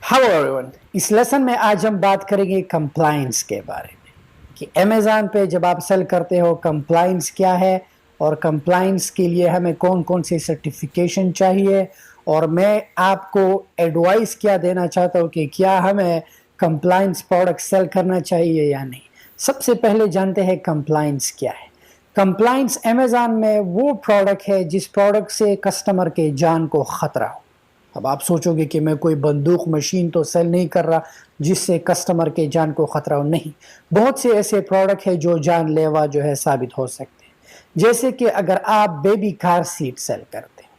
Hello everyone. इस lesson में आज हम बात करेंगे कंप्लाइंस के बारे में कि अमेज़न पे जब आप सेल करते हो कंप्लाइंस क्या है और कंप्लाइंस के लिए हमें कौन कौन सी सर्टिफिकेशन चाहिए, और मैं आपको एडवाइस क्या देना चाहता हूँ कि क्या हमें कंप्लाइंस प्रोडक्ट सेल करना चाहिए या नहीं। सबसे पहले जानते हैं कंप्लाइंस क्या है। कंप्लाइंस अमेज़न में वो प्रोडक्ट है जिस प्रोडक्ट से कस्टमर के जान को ख़तरा हो। अब आप सोचोगे कि मैं कोई बंदूक मशीन तो सेल नहीं कर रहा जिससे कस्टमर के जान को खतरा हो। नहीं, बहुत से ऐसे प्रोडक्ट है जो जानलेवा जो है साबित हो सकते हैं। जैसे कि अगर आप बेबी कार सीट सेल करते हैं,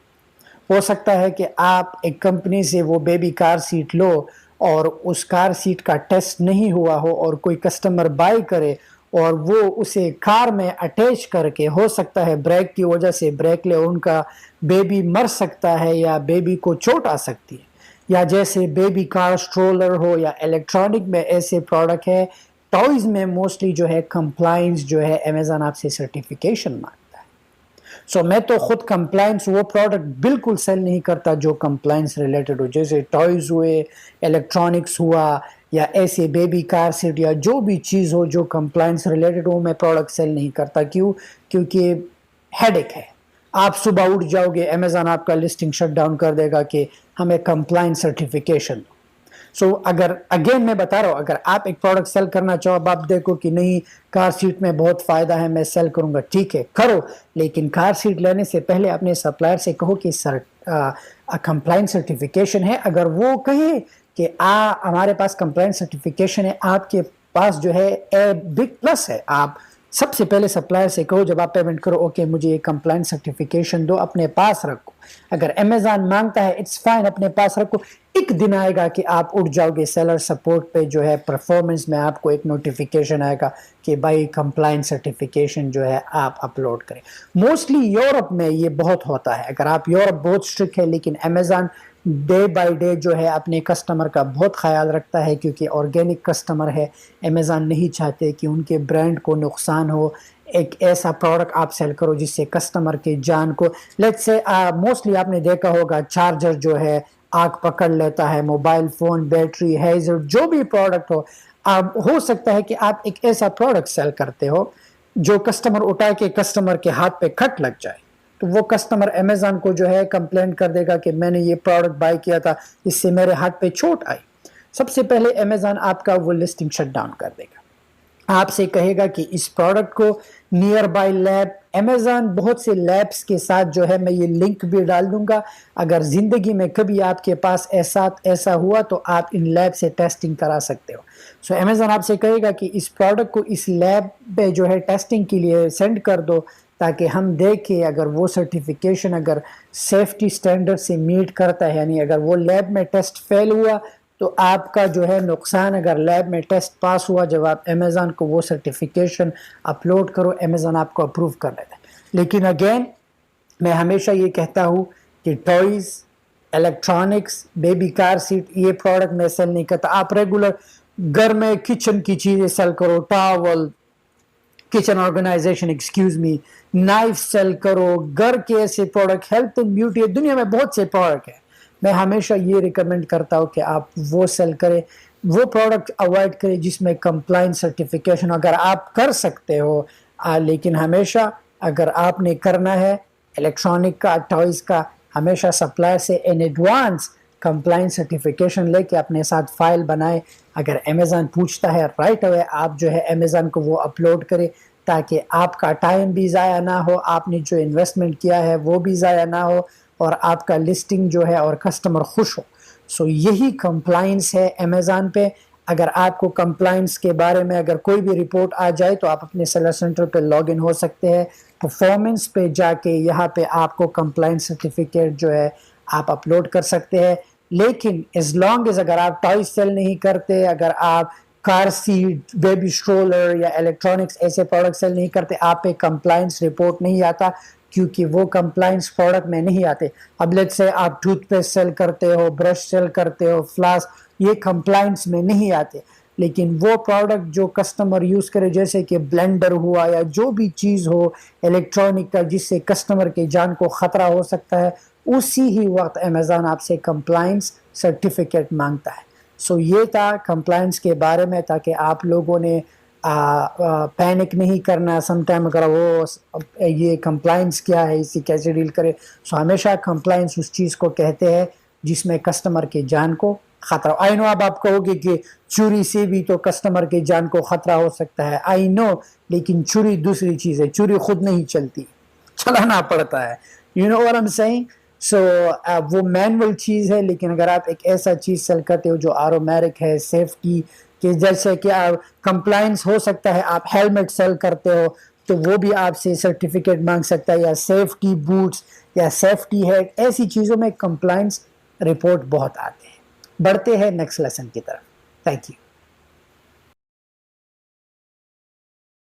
हो सकता है कि आप एक कंपनी से वो बेबी कार सीट लो और उस कार सीट का टेस्ट नहीं हुआ हो और कोई कस्टमर बाय करे और वो उसे कार में अटैच करके, हो सकता है ब्रेक की वजह से ब्रेक ले उनका बेबी मर सकता है या बेबी को चोट आ सकती है। या जैसे बेबी कार स्ट्रोलर हो या इलेक्ट्रॉनिक में ऐसे प्रोडक्ट है, टॉयज में मोस्टली जो है कंप्लायंस जो है अमेज़न आपसे सर्टिफिकेशन मांगता है। सो मैं तो खुद कंप्लायंस वो प्रोडक्ट बिल्कुल सेल नहीं करता जो कंप्लायंस रिलेटेड हो, जैसे टॉयज हुए, इलेक्ट्रॉनिक्स हुआ या ऐसे बेबी कार सीट या जो भी चीज़ हो जो कंप्लायंस रिलेटेड हो, मैं प्रोडक्ट सेल नहीं करता। क्यों? क्योंकि हेडेक है। आप सुबह उठ जाओगे, अमेज़न आपका लिस्टिंग शट डाउन कर देगा कि हमें कंप्लायंस सर्टिफिकेशन। सो अगर अगेन मैं बता रहा हूँ, अगर आप एक प्रोडक्ट सेल करना चाहो, अब आप देखो कि नहीं कार सीट में बहुत फ़ायदा है, मैं सेल करूँगा, ठीक है करो, लेकिन कार सीट लेने से पहले अपने सप्लायर से कहो कि सर कंप्लायंस सर्टिफिकेशन है। अगर वो कहे कि हमारे पास कंप्लायंस सर्टिफिकेशन है, आपके पास जो है ए बिग प्लस है। आप सबसे पहले सप्लायर से कहो जब आप पेमेंट करो, ओके मुझे ये कंप्लायंस सर्टिफिकेशन दो, अपने पास रखो। अगर अमेज़न मांगता है इट्स फाइन, अपने पास रखो। एक दिन आएगा कि आप उठ जाओगे, सेलर सपोर्ट पे जो है परफॉर्मेंस में आपको एक नोटिफिकेशन आएगा कि भाई कंप्लायंस सर्टिफिकेशन जो है आप अपलोड करें। मोस्टली यूरोप में ये बहुत होता है। अगर आप यूरोप बहुत स्ट्रिक्ट है, लेकिन अमेज़न डे बाय डे जो है अपने कस्टमर का बहुत ख्याल रखता है, क्योंकि ऑर्गेनिक कस्टमर है। अमेज़न नहीं चाहते कि उनके ब्रांड को नुकसान हो। एक ऐसा प्रोडक्ट आप सेल करो जिससे कस्टमर के जान को, लेट्स से मोस्टली आपने देखा होगा चार्जर जो है आग पकड़ लेता है, मोबाइल फ़ोन, बैटरी, हैजर्ड, जो भी प्रोडक्ट हो। अब हो सकता है कि आप एक ऐसा प्रोडक्ट सेल करते हो जो कस्टमर उठा के कस्टमर के हाथ पे कट लग जाए, तो वो कस्टमर अमेज़न को जो है कंप्लेंट कर देगा कि मैंने ये प्रोडक्ट बाय किया था, इससे मेरे हाथ पे चोट आई। सबसे पहले अमेज़न आपका वो लिस्टिंग शट डाउन कर देगा। आपसे कहेगा कि इस प्रोडक्ट को नियर बाय लैब, अमेज़न बहुत से लैब्स के साथ जो है, मैं ये लिंक भी डाल दूंगा। अगर ज़िंदगी में कभी आपके पास ऐसा हुआ तो आप इन लैब से टेस्टिंग करा सकते हो। सो अमेज़न आपसे कहेगा कि इस प्रोडक्ट को इस लैब पे जो है टेस्टिंग के लिए सेंड कर दो, ताकि हम देखें अगर वो सर्टिफिकेशन अगर सेफ्टी स्टैंडर्ड से मीट करता है, यानी अगर वो लैब में टेस्ट फेल हुआ तो आपका जो है नुकसान, अगर लैब में टेस्ट पास हुआ, जब आप अमेज़न को वो सर्टिफिकेशन अपलोड करो, अमेज़न आपको अप्रूव कर लेता है। लेकिन अगेन मैं हमेशा ये कहता हूँ कि toys, electronics, baby car seat, ये प्रोडक्ट मैं सेल नहीं करता। आप रेगुलर घर में किचन की चीज़ें सेल करो, towel, kitchen organisation, excuse me, knife sell करो, घर के ऐसे प्रोडक्ट, हेल्थ एंड ब्यूटी, दुनिया में बहुत से प्रोडक्ट है। मैं हमेशा ये रिकमेंड करता हूँ कि आप वो सेल करें, वो प्रोडक्ट अवॉइड करें जिसमें कंप्लायंस सर्टिफिकेशन अगर आप कर सकते हो। लेकिन हमेशा अगर आपने करना है इलेक्ट्रॉनिक का, टॉयज़ का, हमेशा सप्लायर से इन एडवांस कंप्लायंस सर्टिफिकेशन लेके अपने साथ फाइल बनाए। अगर अमेज़न पूछता है राइट अवे आप जो है अमेज़न को वो अपलोड करें, ताकि आपका टाइम भी ज़ाया ना हो, आपने जो इन्वेस्टमेंट किया है वो भी ज़ाया ना हो, और आपका लिस्टिंग जो है और कस्टमर खुश हो। सो यही कंप्लायंस है अमेज़न पे। अगर आपको कंप्लायंस के बारे में अगर कोई भी रिपोर्ट आ जाए तो आप अपने सेलर सेंटर पे लॉग इन हो सकते हैं, परफॉर्मेंस पे जाके यहाँ पे आपको कंप्लायंस सर्टिफिकेट जो है आप अपलोड कर सकते हैं। लेकिन एज लॉन्ग एज अगर आप टॉय सेल नहीं करते, अगर आप कार सीट, बेबी स्ट्रोलर या इलेक्ट्रॉनिक्स ऐसे प्रोडक्ट सेल नहीं करते, आप पे कंप्लायंस रिपोर्ट नहीं आता, क्योंकि वो कंप्लायंस प्रोडक्ट में नहीं आते। अब लेट्स से आप टूथपेस्ट सेल करते हो, ब्रश सेल करते हो, फ्लास्क, ये कंप्लायंस में नहीं आते। लेकिन वो प्रोडक्ट जो कस्टमर यूज़ करे, जैसे कि ब्लेंडर हुआ या जो भी चीज़ हो इलेक्ट्रॉनिक का जिससे कस्टमर के जान को ख़तरा हो सकता है, उसी ही वक्त अमेज़न आपसे कंप्लायंस सर्टिफिकेट मांगता है। سو یہ تھا کمپلائنس کے بارے میں، تاکہ آپ لوگوں نے پینک نہیں کرنا سم ٹائم اگر وہ یہ کمپلائنس کیا ہے، اس سے کیسے ڈیل کرے. سو ہمیشہ کمپلائنس اس چیز کو کہتے ہیں جس میں کسٹمر کے جان کو خطرہ. آئی نو اب آپ کہو گے کہ چوری سے بھی تو کسٹمر کے جان کو خطرہ ہو سکتا ہے، آئی نو، لیکن چوری دوسری چیز ہے، چوری خود نہیں چلتی، چلانا پڑتا ہے. You know what I'm saying؟ So وہ مینول چیز ہے، لیکن اگر آپ ایک ایسا چیز سیل کرتے ہو جو آٹومیٹک ہے، سیفٹی کہ جیسے کہ کمپلائنس ہو سکتا ہے، آپ ہیلمٹ سیل کرتے ہو تو وہ بھی آپ سے سرٹیفکیٹ مانگ سکتا ہے، یا سیفٹی بوٹس یا سیفٹی ہیڈ، ایسی چیزوں میں کمپلائنس رپورٹ بہت آتے ہیں. بڑھتے ہیں نیکسٹ لیسن کی طرف. Thank you.